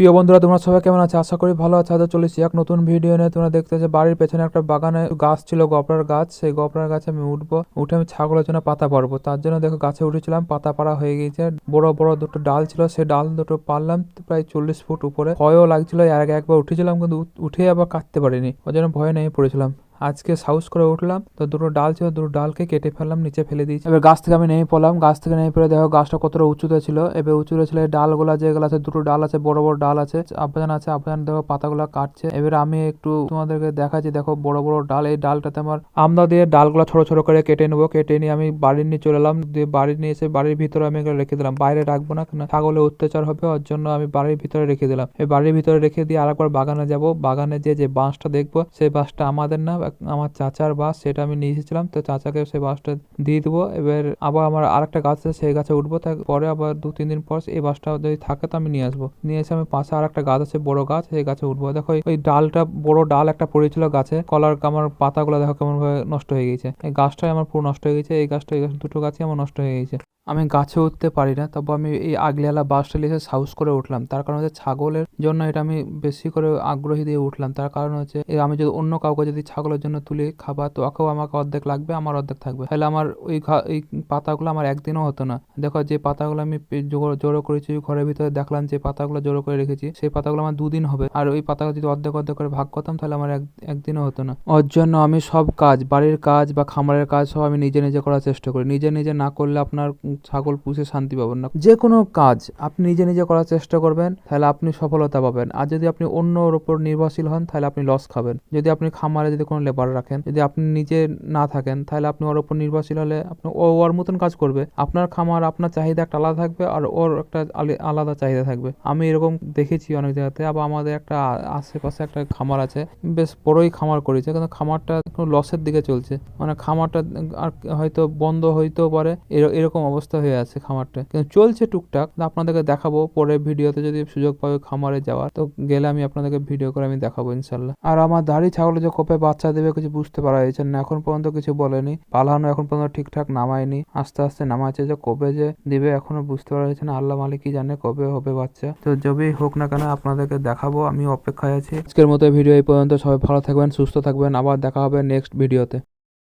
প্রিয় বন্ধুরা, তোমরা সবাই কেমন আছো? আশা করি ভালো আছো। চলেছি এক নতুন ভিডিও নিয়ে। তোমরা দেখতে যে বাড়ির পেছনে একটা বাগানে গাছ ছিল, গপরার গাছ। সেই গপরার গাছে আমি উঠে আমি ছাগলের জন্য পাতা পারবো। তার জন্য দেখো গাছে উঠেছিলাম, পাতা পাড়া হয়ে গিয়েছে। বড় বড় দুটো ডাল ছিল, সেই ডাল দুটো পারলাম প্রায় 40 ফুট উপরে। ভয়ও লাগছিল, একবার উঠেছিলাম কিন্তু উঠে আবার কাটতে পারিনি, ওই জন্য ভয়ে নেমে পড়েছিলাম। আজকে সাহস করে উঠলাম, তো দুটো ডাল ছিল, দুটো ডালকে কেটে ফেললাম, নিচে ফেলে দিয়েছি। এবার গাছ থেকে আমি নেমে পড়লাম। গাছ থেকে নেমে পড়ে দেখো গাছটা কতটা উঁচুতে ছিল। এবার উঁচুতে ছিল এই ডালগুলা, যেগুলো আছে দুটো ডাল আছে, বড় বড় ডাল আছে। আব্বাজান আছে, আব্বাজান দেখো পাতাগুলা কাটছে। এবার আমি একটু তোমাদেরকে দেখাচ্ছি, দেখো বড় বড় ডাল। এই ডালটাতে আমার আমদা দিয়ে ডালগুলা ছোট ছোট করে কেটে নেবো। কেটে নিয়ে আমি বাড়ি নিয়ে চলে এলাম। দিয়ে বাড়ি নিয়ে এসে বাড়ির ভিতরে আমি এগুলো রেখে দিলাম, বাইরে রাখবো না, কেন ছাগলের অত্যাচার হবে, ওর জন্য আমি বাড়ির ভিতরে রেখে দিলাম। এই বাড়ির ভিতরে রেখে দিয়ে আরেকবার বাগানে যাব। বাগানে যে বাঁশটা দেখবো, সেই বাঁশটা আমাদের না, আমার চাচার বাঁশ, সেটা আমি নিয়ে এসেছিলাম। তো চাচাকে সেই বাঁশটা দিয়ে দেবো। এবার আবার আমার আরেকটা গাছ আছে, সেই গাছে উঠবো। তারপরে আবার 2-3 দিন পর এই বাঁশটা যদি থাকে তো আমি নিয়ে আসবো। নিয়ে এসে আমি পাশে আরেকটা গাছ আছে, বড় গাছ, সেই গাছে উঠবো। দেখো ওই ডালটা, বড় ডাল একটা পড়েছিল গাছে, কলার আমার পাতাগুলো দেখো কেমন ভাবে নষ্ট হয়ে গেছে। এই গাছটাই আমার পুরো নষ্ট হয়ে গেছে। এই গাছটা, এই গাছ, দুটো গাছই আমার নষ্ট হয়ে গেছে। আমি গাছে উঠতে পারি না, তবু আমি এই আগলিয়ালা বাঁশটা লিখে সাহস করে উঠলাম। তার কারণ হচ্ছে ছাগলের জন্য এটা আমি বেশি করে আগ্রহী দিয়ে উঠলাম। তার কারণ হচ্ছে আমি যদি অন্য কাউকে যদি ছাগলের জন্য তুলি খাবার, তো ওকেও আমাকে অর্ধেক লাগবে, আমার অর্ধেক থাকবে। তাহলে আমার এই পাতাগুলো আমার একদিনও হতো না। দেখো যে পাতাগুলো আমি জড়ো করেছি ঘরের ভিতরে, দেখলাম যে পাতাগুলো জড়ো করে রেখেছি, সেই পাতাগুলো আমার 2 দিন হবে। আর ওই পাতাগুলো যদি অর্ধেক অর্ধেক করে ভাগ করতাম, তাহলে আমার একদিনও হতো না। ওর জন্য আমি সব কাজ, বাড়ির কাজ বা খামারের কাজ, সব আমি নিজে নিজে করার চেষ্টা করি। নিজে নিজে না করলে আপনার ছাগল পুষে শান্তি পাবেন না। যে কোনো কাজ আপনি নিজে নিজে করার চেষ্টা করবেন, তাহলে আপনি সফলতা পাবেন। আর যদি আপনি অন্যর উপর নির্ভরশীল হন, তাহলে আপনি লস খাবেন। যদি আপনি খামারে যদি কোনো লেবার রাখেন, যদি আপনি নিজে না থাকেন, তাহলে আপনি ওর উপর নির্ভরশীল হলে আপনি ওর মতন কাজ করবে। আপনার খামার, আপনার চাহিদা একটা আলাদা থাকবে, আর ওর একটা আলাদা চাহিদা থাকবে। আমি এরকম দেখেছি অনেক জায়গাতে। আবার আমাদের একটা আশেপাশে একটা খামার আছে, বেশ বড়ই খামার করেছে, কিন্তু খামারটা একটু লসের দিকে চলছে। মানে খামারটা আর হয়তো বন্ধ হইতেও পারে, এরকম অবস্থা হয়ে আছে খামারটা, কিন্তু চলছে টুকটাক। আপনাদেরকে দেখাবো পরে ভিডিওতে, যদি সুযোগ পাবে খামারে যাওয়ার, তো গেলে আমি আপনাদেরকে ভিডিও করে আমি দেখাবো ইনশাল্লাহ। আর আমার দাড়ি ছাগল যে কবে বাচ্চা দেবে কিছু বুঝতে পারা যাচ্ছে না, এখন পর্যন্ত কিছু বলেনি। পালানো এখন পর্যন্ত ঠিকঠাক নামায়নি, আস্তে আস্তে নামাচ্ছে। যে কবে যে দিবে এখনো বুঝতে পারা যাচ্ছে না, আল্লাহ মালিকই জানে কবে হবে বাচ্চা। তো যবেই হোক না কেন আপনাদেরকে দেখাবো, আমি অপেক্ষায় আছি। আজকের মতো ভিডিও এই পর্যন্ত। সবাই ভালো থাকবেন, সুস্থ থাকবেন, আবার দেখা হবে নেক্সট ভিডিওতে।